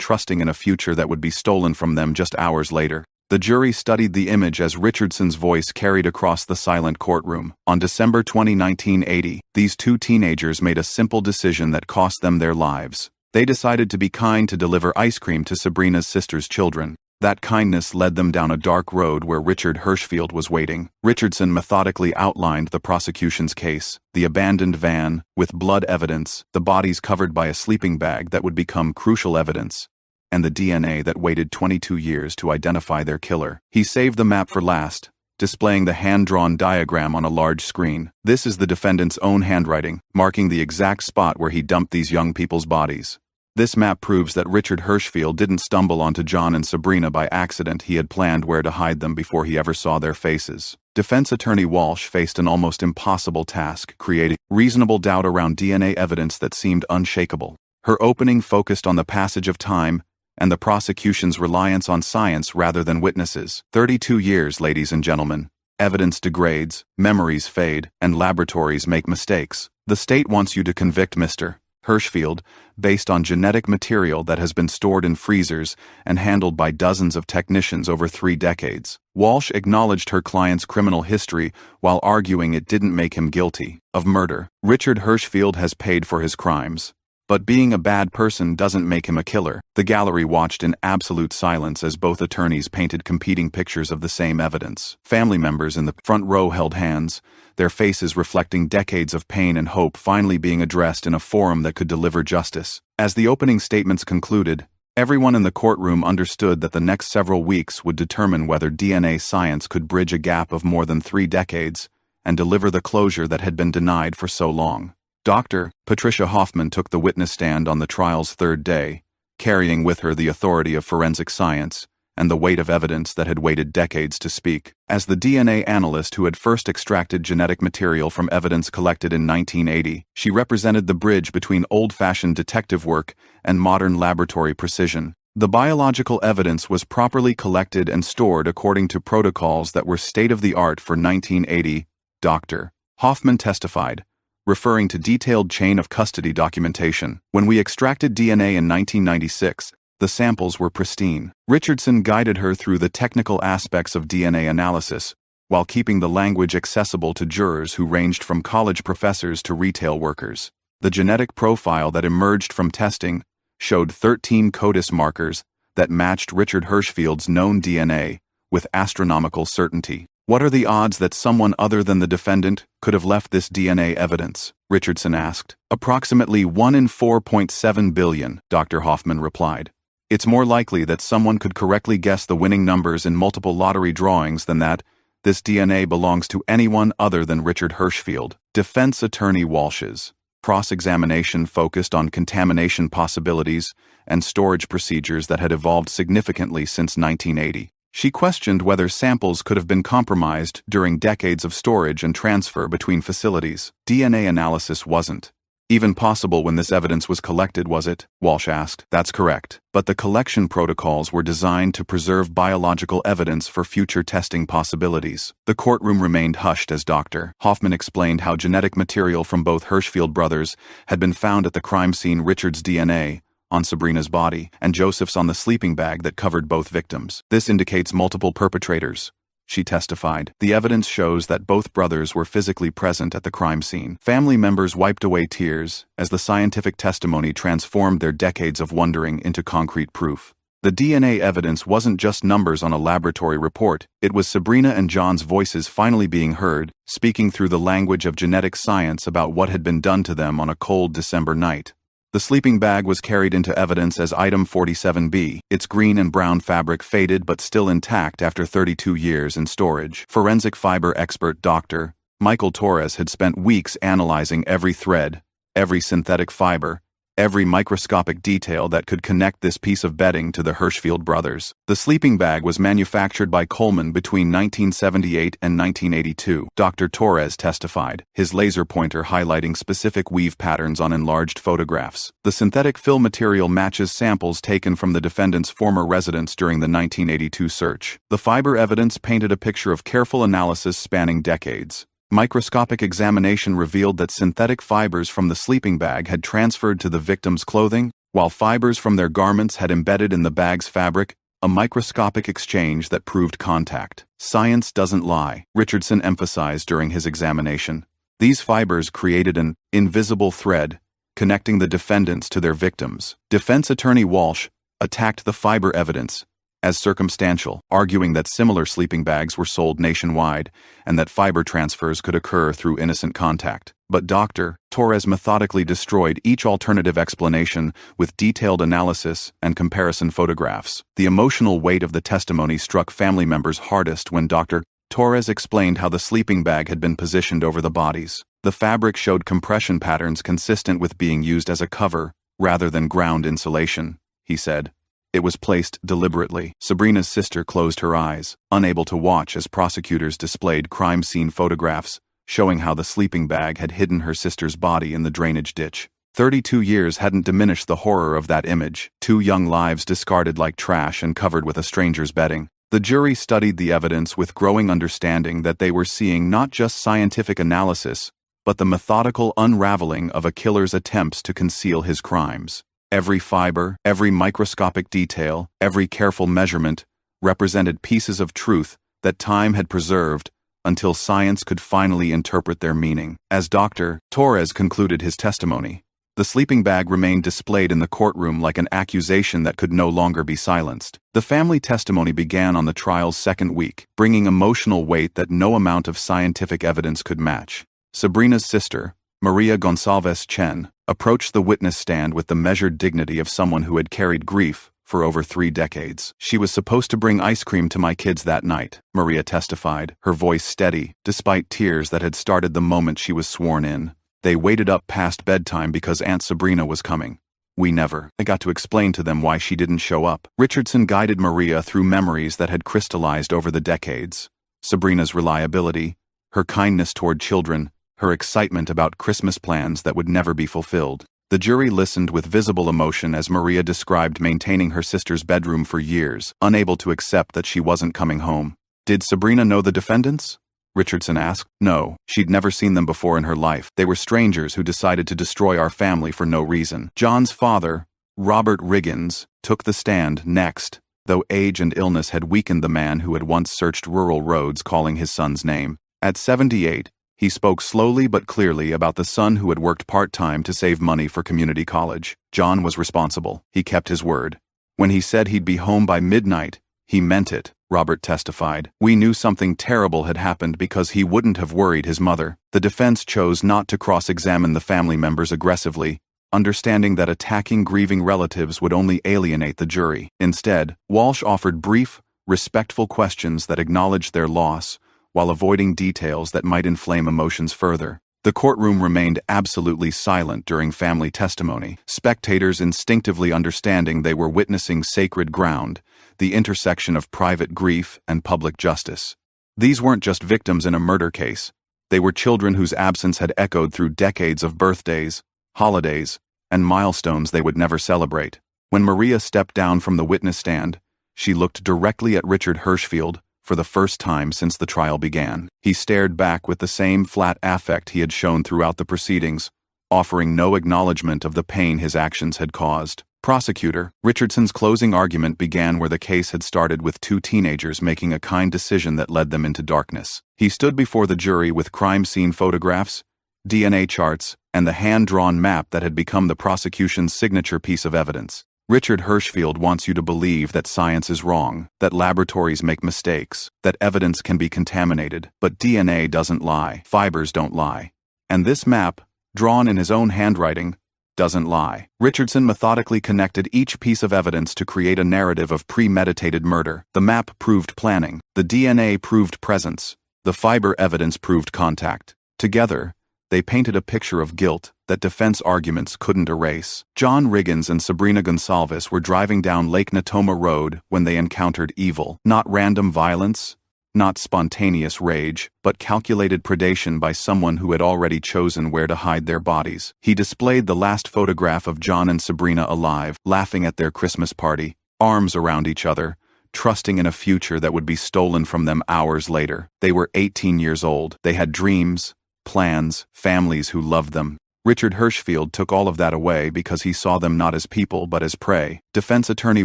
trusting in a future that would be stolen from them just hours later. The jury studied the image as Richardson's voice carried across the silent courtroom. On December 20, 1980, these two teenagers made a simple decision that cost them their lives. They decided to be kind to deliver ice cream to Sabrina's sister's children. That kindness led them down a dark road where Richard Hirschfield was waiting. Richardson methodically outlined the prosecution's case: the abandoned van, with blood evidence, the bodies covered by a sleeping bag that would become crucial evidence, and the DNA that waited 22 years to identify their killer. He saved the map for last, displaying the hand-drawn diagram on a large screen. This is the defendant's own handwriting, marking the exact spot where he dumped these young people's bodies. This map proves that Richard Hirschfield didn't stumble onto John and Sabrina by accident. He had planned where to hide them before he ever saw their faces. Defense attorney Walsh faced an almost impossible task, creating reasonable doubt around DNA evidence that seemed unshakable. Her opening focused on the passage of time and the prosecution's reliance on science rather than witnesses. 32 years, ladies and gentlemen. Evidence degrades, memories fade, and laboratories make mistakes. The state wants you to convict Mr. Hirschfield based on genetic material that has been stored in freezers and handled by dozens of technicians over 3 decades. Walsh acknowledged her client's criminal history while arguing it didn't make him guilty of murder. Richard Hirschfield has paid for his crimes, but being a bad person doesn't make him a killer. The gallery watched in absolute silence as both attorneys painted competing pictures of the same evidence. Family members in the front row held hands, their faces reflecting decades of pain and hope finally being addressed in a forum that could deliver justice. As the opening statements concluded, everyone in the courtroom understood that the next several weeks would determine whether DNA science could bridge a gap of more than 3 decades and deliver the closure that had been denied for so long. Dr. Patricia Hoffman took the witness stand on the trial's 3rd day, carrying with her the authority of forensic science and the weight of evidence that had waited decades to speak. As the DNA analyst who had first extracted genetic material from evidence collected in 1980, she represented the bridge between old-fashioned detective work and modern laboratory precision. The biological evidence was properly collected and stored according to protocols that were state-of-the-art for 1980, Dr. Hoffman testified, referring to detailed chain of custody documentation. When we extracted DNA in 1996, the samples were pristine. Richardson guided her through the technical aspects of DNA analysis, while keeping the language accessible to jurors who ranged from college professors to retail workers. The genetic profile that emerged from testing showed 13 CODIS markers that matched Richard Hirschfield's known DNA with astronomical certainty. What are the odds that someone other than the defendant could have left this DNA evidence? Richardson asked. Approximately 1 in 4.7 billion, Dr. Hoffman replied. It's more likely that someone could correctly guess the winning numbers in multiple lottery drawings than that this DNA belongs to anyone other than Richard Hirschfield. Defense attorney Walsh's cross-examination focused on contamination possibilities and storage procedures that had evolved significantly since 1980. She questioned whether samples could have been compromised during decades of storage and transfer between facilities. DNA analysis wasn't even possible when this evidence was collected, was it? Walsh asked. That's correct. But the collection protocols were designed to preserve biological evidence for future testing possibilities. The courtroom remained hushed as Dr. Hoffman explained how genetic material from both Hirschfield brothers had been found at the crime scene. Richard's DNA on Sabrina's body, and Joseph's on the sleeping bag that covered both victims. This indicates multiple perpetrators, she testified. The evidence shows that both brothers were physically present at the crime scene. Family members wiped away tears as the scientific testimony transformed their decades of wondering into concrete proof. The DNA evidence wasn't just numbers on a laboratory report, it was Sabrina and John's voices finally being heard, speaking through the language of genetic science about what had been done to them on a cold December night. The sleeping bag was carried into evidence as Item 47B, its green and brown fabric faded but still intact after 32 years in storage. Forensic fiber expert Dr. Michael Torres had spent weeks analyzing every thread, every synthetic fiber, every microscopic detail that could connect this piece of bedding to the Hirschfield brothers. The sleeping bag was manufactured by Coleman between 1978 and 1982, Dr. Torres testified, his laser pointer highlighting specific weave patterns on enlarged photographs. The synthetic fill material matches samples taken from the defendant's former residence during the 1982 search. The fiber evidence painted a picture of careful analysis spanning decades. Microscopic examination revealed that synthetic fibers from the sleeping bag had transferred to the victim's clothing, while fibers from their garments had embedded in the bag's fabric, a microscopic exchange that proved contact. Science doesn't lie, Richardson emphasized during his examination. These fibers created an invisible thread, connecting the defendants to their victims. Defense attorney Walsh attacked the fiber evidence as circumstantial, arguing that similar sleeping bags were sold nationwide and that fiber transfers could occur through innocent contact. But Dr. Torres methodically destroyed each alternative explanation with detailed analysis and comparison photographs. The emotional weight of the testimony struck family members hardest when Dr. Torres explained how the sleeping bag had been positioned over the bodies. The fabric showed compression patterns consistent with being used as a cover rather than ground insulation, he said. It was placed deliberately. Sabrina's sister closed her eyes, unable to watch as prosecutors displayed crime scene photographs showing how the sleeping bag had hidden her sister's body in the drainage ditch. 32 years hadn't diminished the horror of that image, 2 young lives discarded like trash and covered with a stranger's bedding. The jury studied the evidence with growing understanding that they were seeing not just scientific analysis, but the methodical unraveling of a killer's attempts to conceal his crimes. Every fiber, every microscopic detail, every careful measurement represented pieces of truth that time had preserved until science could finally interpret their meaning. As Dr. Torres concluded his testimony, the sleeping bag remained displayed in the courtroom like an accusation that could no longer be silenced. The family testimony began on the trial's second week, bringing emotional weight that no amount of scientific evidence could match. Sabrina's sister, Maria Gonçalves Chen, approached the witness stand with the measured dignity of someone who had carried grief for over 3 decades. She was supposed to bring ice cream to my kids that night, Maria testified, her voice steady, despite tears that had started the moment she was sworn in. They waited up past bedtime because Aunt Sabrina was coming. I got to explain to them why she didn't show up. Richardson guided Maria through memories that had crystallized over the decades. Sabrina's reliability, her kindness toward children, her excitement about Christmas plans that would never be fulfilled. The jury listened with visible emotion as Maria described maintaining her sister's bedroom for years, unable to accept that she wasn't coming home. Did Sabrina know the defendants? Richardson asked. No, she'd never seen them before in her life. They were strangers who decided to destroy our family for no reason. John's father, Robert Riggins, took the stand next, though age and illness had weakened the man who had once searched rural roads calling his son's name. At 78, he spoke slowly but clearly about the son who had worked part-time to save money for community college. John was responsible. He kept his word. When he said he'd be home by midnight, he meant it, Robert testified. We knew something terrible had happened because he wouldn't have worried his mother. The defense chose not to cross-examine the family members aggressively, understanding that attacking grieving relatives would only alienate the jury. Instead, Walsh offered brief, respectful questions that acknowledged their loss, while avoiding details that might inflame emotions further. The courtroom remained absolutely silent during family testimony, spectators instinctively understanding they were witnessing sacred ground, the intersection of private grief and public justice. These weren't just victims in a murder case. They were children whose absence had echoed through decades of birthdays, holidays, and milestones they would never celebrate. When Maria stepped down from the witness stand, she looked directly at Richard Hirschfield, for the first time since the trial began. He stared back with the same flat affect he had shown throughout the proceedings, offering no acknowledgement of the pain his actions had caused. Prosecutor, Richardson's closing argument began where the case had started, with 2 teenagers making a kind decision that led them into darkness. He stood before the jury with crime scene photographs, DNA charts, and the hand-drawn map that had become the prosecution's signature piece of evidence. Richard Hirschfield wants you to believe that science is wrong, that laboratories make mistakes, that evidence can be contaminated, but DNA doesn't lie, fibers don't lie. And this map, drawn in his own handwriting, doesn't lie. Richardson methodically connected each piece of evidence to create a narrative of premeditated murder. The map proved planning, the DNA proved presence, the fiber evidence proved contact. Together, They painted a picture of guilt that defense arguments couldn't erase. John Riggins and Sabrina Gonsalves were driving down Lake Natoma Road when they encountered evil. Not random violence, not spontaneous rage, but calculated predation by someone who had already chosen where to hide their bodies. He displayed the last photograph of John and Sabrina alive, laughing at their Christmas party, arms around each other, trusting in a future that would be stolen from them hours later. They were 18 years old. They had dreams, plans, families who loved them. Richard Hirschfield took all of that away because he saw them not as people but as prey. Defense attorney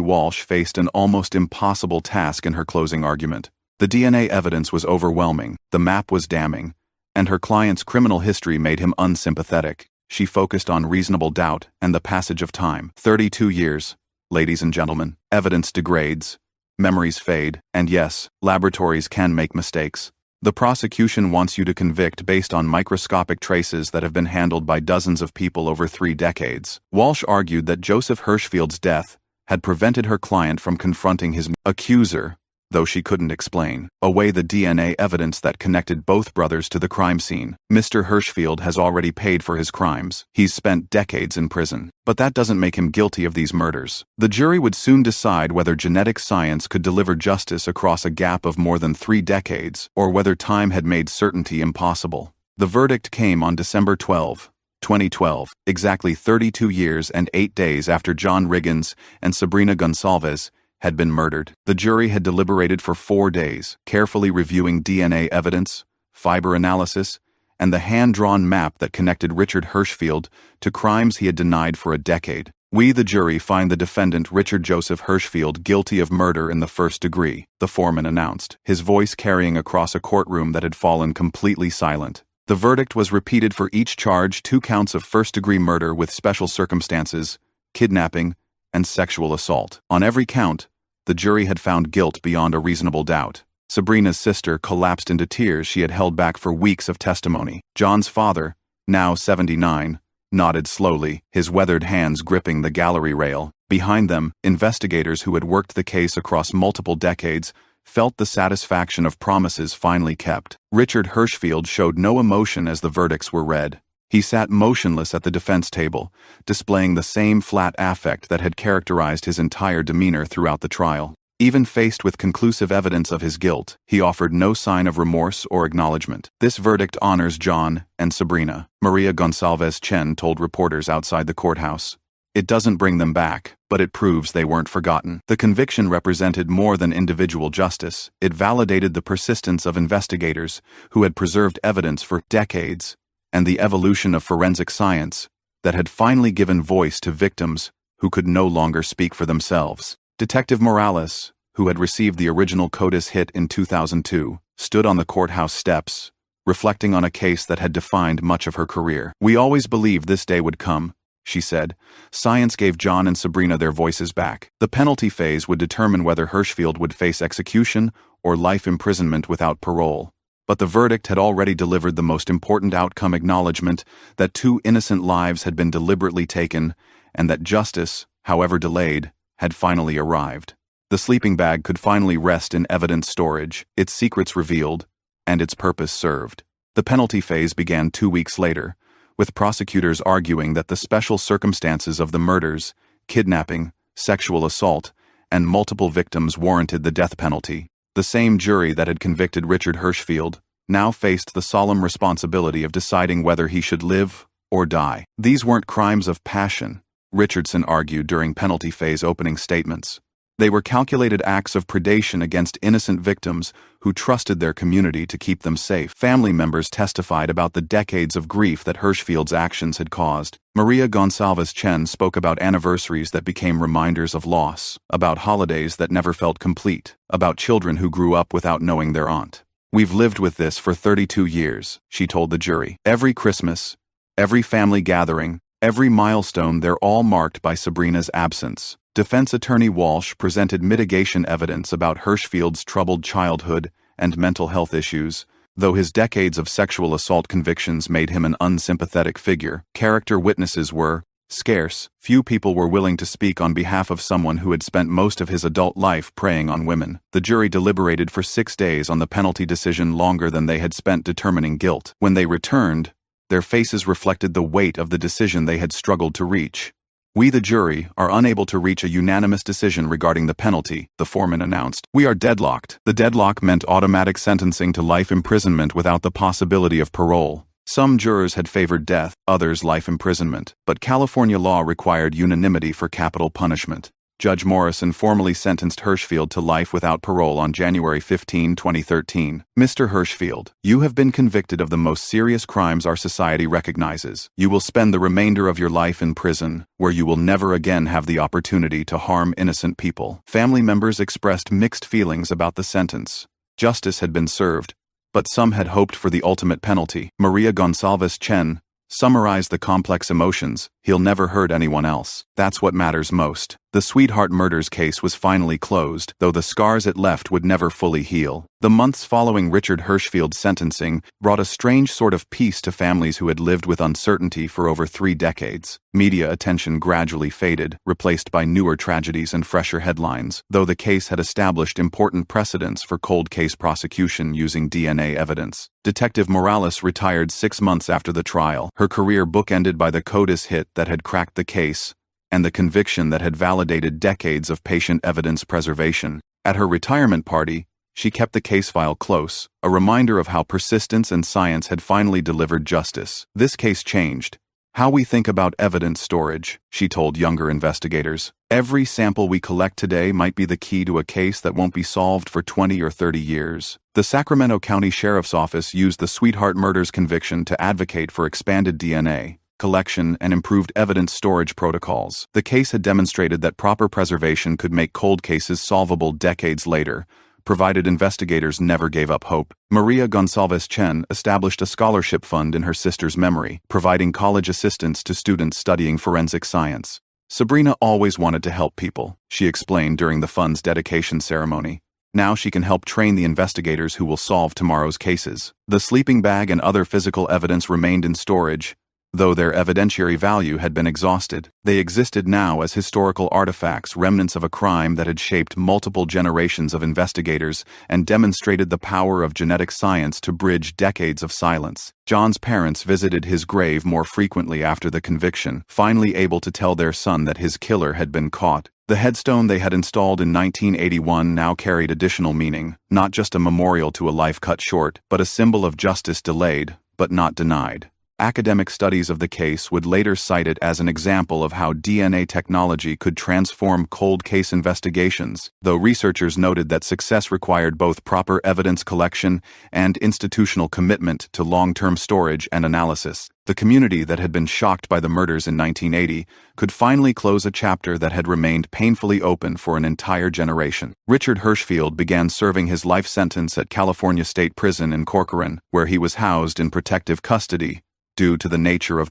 Walsh faced an almost impossible task in her closing argument. The DNA evidence was overwhelming, the map was damning, and her client's criminal history made him unsympathetic. She focused on reasonable doubt and the passage of time. 32 years, ladies and gentlemen. Evidence degrades, memories fade, and yes, laboratories can make mistakes. The prosecution wants you to convict based on microscopic traces that have been handled by dozens of people over 3 decades. Walsh argued that Joseph Hirschfield's death had prevented her client from confronting his accuser, though she couldn't explain away the DNA evidence that connected both brothers to the crime scene. Mr. Hirschfield has already paid for his crimes. He's spent decades in prison. But that doesn't make him guilty of these murders. The jury would soon decide whether genetic science could deliver justice across a gap of more than 3 decades, or whether time had made certainty impossible. The verdict came on December 12, 2012, exactly 32 years and 8 days after John Riggins and Sabrina Gonsalves had been murdered. The jury had deliberated for 4 days, carefully reviewing DNA evidence, fiber analysis, and the hand-drawn map that connected Richard Hirschfield to crimes he had denied for a decade. We, the jury, find the defendant Richard Joseph Hirschfield guilty of murder in the first degree, the foreman announced, his voice carrying across a courtroom that had fallen completely silent. The verdict was repeated for each charge: 2 counts of first-degree murder with special circumstances, kidnapping, and sexual assault. On every count, the jury had found guilt beyond a reasonable doubt. Sabrina's sister collapsed into tears she had held back for weeks of testimony. John's father, now 79, nodded slowly, his weathered hands gripping the gallery rail. Behind them, investigators who had worked the case across multiple decades felt the satisfaction of promises finally kept. Richard Hirschfield showed no emotion as the verdicts were read. He sat motionless at the defense table, displaying the same flat affect that had characterized his entire demeanor throughout the trial. Even faced with conclusive evidence of his guilt, he offered no sign of remorse or acknowledgement. This verdict honors John and Sabrina, Maria Gonsalves Chen told reporters outside the courthouse. It doesn't bring them back, but it proves they weren't forgotten. The conviction represented more than individual justice. It validated the persistence of investigators who had preserved evidence for decades, and the evolution of forensic science that had finally given voice to victims who could no longer speak for themselves. Detective Morales, who had received the original CODIS hit in 2002, stood on the courthouse steps, reflecting on a case that had defined much of her career. "We always believed this day would come," she said. "Science gave John and Sabrina their voices back. The penalty phase would determine whether Hirschfield would face execution or life imprisonment without parole. But the verdict had already delivered the most important outcome: acknowledgement that 2 innocent lives had been deliberately taken, and that justice, however delayed, had finally arrived. The sleeping bag could finally rest in evidence storage, its secrets revealed, and its purpose served. The penalty phase began 2 weeks later, with prosecutors arguing that the special circumstances of the murders, kidnapping, sexual assault, and multiple victims warranted the death penalty. The same jury that had convicted Richard Hirschfield now faced the solemn responsibility of deciding whether he should live or die. These weren't crimes of passion, Richardson argued during penalty phase opening statements. They were calculated acts of predation against innocent victims who trusted their community to keep them safe. Family members testified about the decades of grief that Hirschfield's actions had caused. Maria Gonsalves Chen spoke about anniversaries that became reminders of loss, about holidays that never felt complete, about children who grew up without knowing their aunt. "We've lived with this for 32 years, she told the jury. "Every Christmas, every family gathering, every milestone, they're all marked by Sabrina's absence." Defense attorney Walsh presented mitigation evidence about Hirschfield's troubled childhood and mental health issues. Though his decades of sexual assault convictions made him an unsympathetic figure, character witnesses were scarce. Few people were willing to speak on behalf of someone who had spent most of his adult life preying on women. The jury deliberated for 6 days on the penalty decision, longer than they had spent determining guilt. When they returned, Their faces reflected the weight of the decision they had struggled to reach. "We, the jury, are unable to reach a unanimous decision regarding the penalty," the foreman announced. "We are deadlocked." The deadlock meant automatic sentencing to life imprisonment without the possibility of parole. Some jurors had favored death, others life imprisonment, but California law required unanimity for capital punishment. Judge Morrison formally sentenced Hirschfield to life without parole on January 15, 2013. "Mr. Hirschfield, you have been convicted of the most serious crimes our society recognizes. You will spend the remainder of your life in prison, where you will never again have the opportunity to harm innocent people." Family members expressed mixed feelings about the sentence. Justice had been served, but some had hoped for the ultimate penalty. Maria Gonsalves Chen summarized the complex emotions. "He'll never hurt anyone else. That's what matters most." The Sweetheart murders case was finally closed, though the scars it left would never fully heal. The months following Richard Hirschfield's sentencing brought a strange sort of peace to families who had lived with uncertainty for over 3 decades. Media attention gradually faded, replaced by newer tragedies and fresher headlines, though the case had established important precedents for cold case prosecution using DNA evidence. Detective Morales retired 6 months after the trial, her career bookended by the CODIS hit that had cracked the case, and the conviction that had validated decades of patient evidence preservation. At her retirement party, she kept the case file close, a reminder of how persistence and science had finally delivered justice. "This case changed how we think about evidence storage," she told younger investigators. "Every sample we collect today might be the key to a case that won't be solved for 20 or 30 years. The Sacramento County Sheriff's Office used the Sweetheart murders conviction to advocate for expanded DNA collection and improved evidence storage protocols. The case had demonstrated that proper preservation could make cold cases solvable decades later, provided investigators never gave up hope. Maria Gonsalves Chen established a scholarship fund in her sister's memory, providing college assistance to students studying forensic science. "Sabrina always wanted to help people," she explained during the fund's dedication ceremony. "Now she can help train the investigators who will solve tomorrow's cases." The sleeping bag and other physical evidence remained in storage, though their evidentiary value had been exhausted. They existed now as historical artifacts, remnants of a crime that had shaped multiple generations of investigators and demonstrated the power of genetic science to bridge decades of silence. John's parents visited his grave more frequently after the conviction, finally able to tell their son that his killer had been caught. The headstone they had installed in 1981 now carried additional meaning, not just a memorial to a life cut short, but a symbol of justice delayed, but not denied. Academic studies of the case would later cite it as an example of how DNA technology could transform cold case investigations, though researchers noted that success required both proper evidence collection and institutional commitment to long-term storage and analysis. The community that had been shocked by the murders in 1980 could finally close a chapter that had remained painfully open for an entire generation. Richard Hirschfield began serving his life sentence at California State Prison in Corcoran, where he was housed in protective custody due to the nature of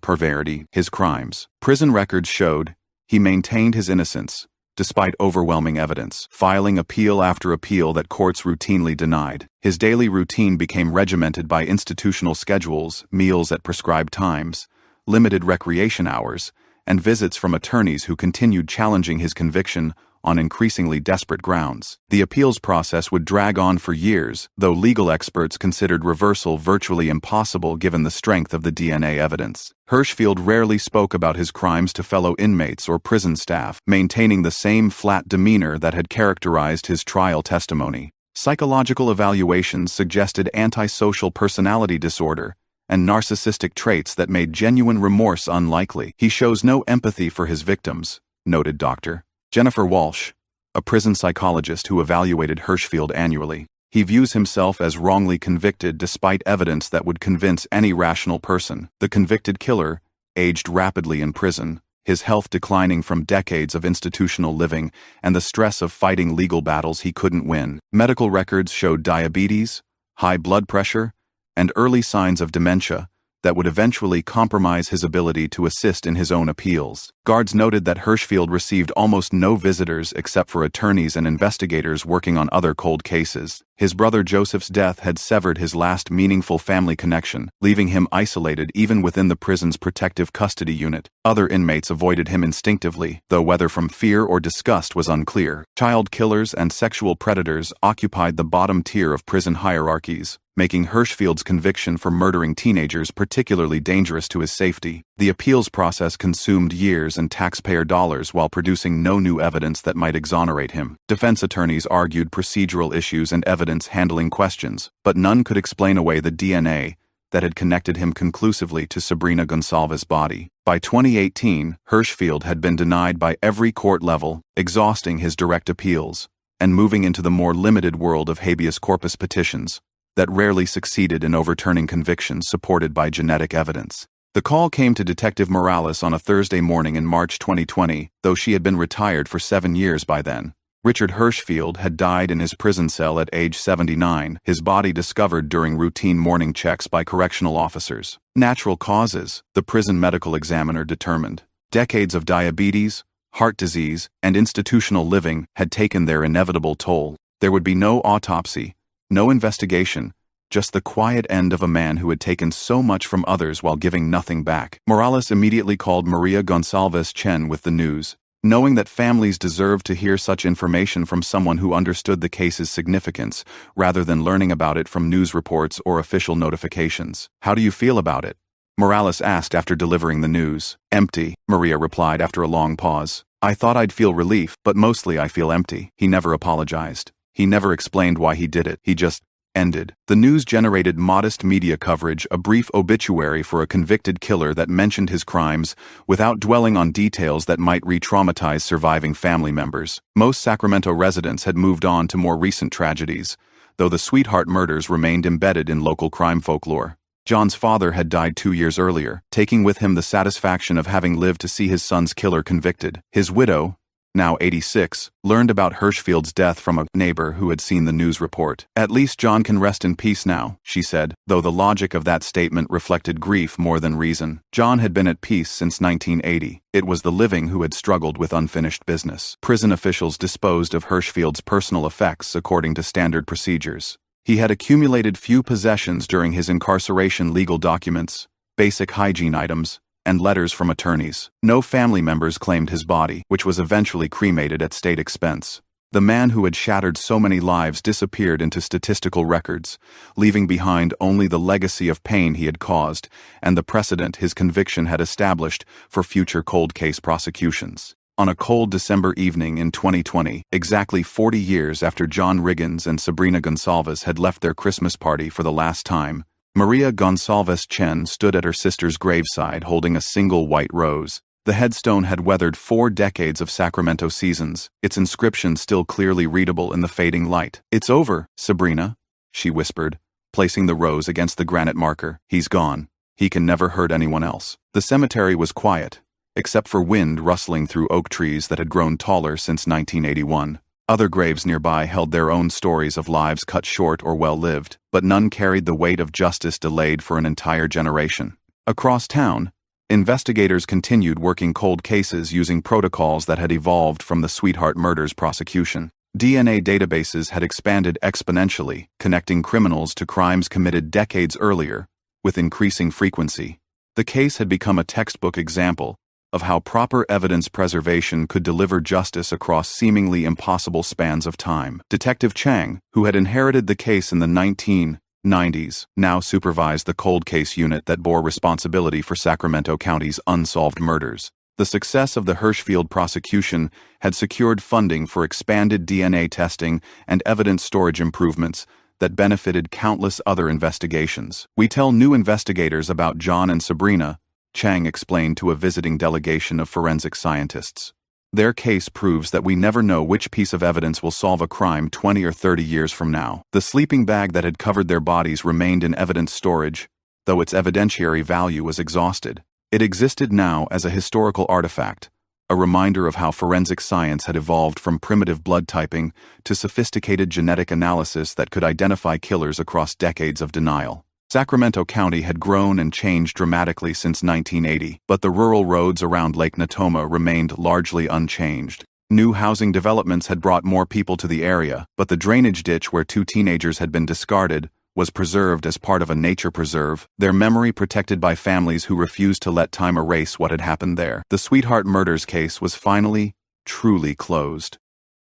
his crimes. Prison records showed he maintained his innocence, despite overwhelming evidence, filing appeal after appeal that courts routinely denied. His daily routine became regimented by institutional schedules, meals at prescribed times, limited recreation hours, and visits from attorneys who continued challenging his conviction on increasingly desperate grounds. The appeals process would drag on for years, though legal experts considered reversal virtually impossible given the strength of the DNA evidence. Hirschfield rarely spoke about his crimes to fellow inmates or prison staff, maintaining the same flat demeanor that had characterized his trial testimony. Psychological evaluations suggested antisocial personality disorder and narcissistic traits that made genuine remorse unlikely. "He shows no empathy for his victims," noted Dr. Jennifer Walsh, a prison psychologist who evaluated Hirschfield annually. "He views himself as wrongly convicted despite evidence that would convince any rational person." The convicted killer aged rapidly in prison, his health declining from decades of institutional living and the stress of fighting legal battles he couldn't win. Medical records showed diabetes, high blood pressure, and early signs of dementia that would eventually compromise his ability to assist in his own appeals. Guards noted that Hirschfield received almost no visitors except for attorneys and investigators working on other cold cases. His brother Joseph's death had severed his last meaningful family connection, leaving him isolated even within the prison's protective custody unit. Other inmates avoided him instinctively, though whether from fear or disgust was unclear. Child killers and sexual predators occupied the bottom tier of prison hierarchies, making Hirschfield's conviction for murdering teenagers particularly dangerous to his safety. The appeals process consumed years and taxpayer dollars while producing no new evidence that might exonerate him. Defense attorneys argued procedural issues and evidence handling questions, but none could explain away the DNA that had connected him conclusively to Sabrina Gonsalves' body. By 2018, Hirschfield had been denied by every court level, exhausting his direct appeals, and moving into the more limited world of habeas corpus petitions that rarely succeeded in overturning convictions supported by genetic evidence. The call came to Detective Morales on a Thursday morning in March 2020, though she had been retired for 7 years by then. Richard Hirschfield had died in his prison cell at age 79, his body discovered during routine morning checks by correctional officers. Natural causes, the prison medical examiner determined. Decades of diabetes, heart disease, and institutional living had taken their inevitable toll. There would be no autopsy, no investigation, just the quiet end of a man who had taken so much from others while giving nothing back. Morales immediately called Maria Gonsalves Chen with the news. Knowing that families deserved to hear such information from someone who understood the case's significance, rather than learning about it from news reports or official notifications. "How do you feel about it?" Morales asked after delivering the news. "Empty," Maria replied after a long pause. "I thought I'd feel relief, but mostly I feel empty." He never apologized. He never explained why he did it. He just ended. The news generated modest media coverage, a brief obituary for a convicted killer that mentioned his crimes, without dwelling on details that might re-traumatize surviving family members. Most Sacramento residents had moved on to more recent tragedies, though the Sweetheart murders remained embedded in local crime folklore. John's father had died 2 years earlier, taking with him the satisfaction of having lived to see his son's killer convicted. His widow, now 86, learned about Hirschfield's death from a neighbor who had seen the news report. "At least John can rest in peace now," she said, though the logic of that statement reflected grief more than reason. John had been at peace since 1980. It was the living who had struggled with unfinished business. Prison officials disposed of Hirschfield's personal effects according to standard procedures. He had accumulated few possessions during his incarceration: legal documents, basic hygiene items, and letters from attorneys. No family members claimed his body, which was eventually cremated at state expense. The man who had shattered so many lives disappeared into statistical records, leaving behind only the legacy of pain he had caused and the precedent his conviction had established for future cold case prosecutions. On a cold December evening in 2020, exactly 40 years after John Riggins and Sabrina Gonsalves had left their Christmas party for the last time, Maria Gonsalves Chen stood at her sister's graveside holding a single white rose. The headstone had weathered 4 decades of Sacramento seasons, its inscription still clearly readable in the fading light. "It's over, Sabrina," she whispered, placing the rose against the granite marker. "He's gone. He can never hurt anyone else." The cemetery was quiet, except for wind rustling through oak trees that had grown taller since 1981. Other graves nearby held their own stories of lives cut short or well-lived, but none carried the weight of justice delayed for an entire generation. Across town, investigators continued working cold cases using protocols that had evolved from the Sweetheart murders prosecution. DNA databases had expanded exponentially, connecting criminals to crimes committed decades earlier, with increasing frequency. The case had become a textbook example of how proper evidence preservation could deliver justice across seemingly impossible spans of time. Detective Chang, who had inherited the case in the 1990s, now supervised the cold case unit that bore responsibility for Sacramento County's unsolved murders. The success of the Hirschfield prosecution had secured funding for expanded DNA testing and evidence storage improvements that benefited countless other investigations. "We tell new investigators about John and Sabrina," Chang explained to a visiting delegation of forensic scientists. "Their case proves that we never know which piece of evidence will solve a crime 20 or 30 years from now." The sleeping bag that had covered their bodies remained in evidence storage, though its evidentiary value was exhausted. It existed now as a historical artifact, a reminder of how forensic science had evolved from primitive blood typing to sophisticated genetic analysis that could identify killers across decades of denial. Sacramento County had grown and changed dramatically since 1980, but the rural roads around Lake Natoma remained largely unchanged. New housing developments had brought more people to the area, but the drainage ditch where 2 teenagers had been discarded was preserved as part of a nature preserve, their memory protected by families who refused to let time erase what had happened there. The Sweetheart murders case was finally, truly closed.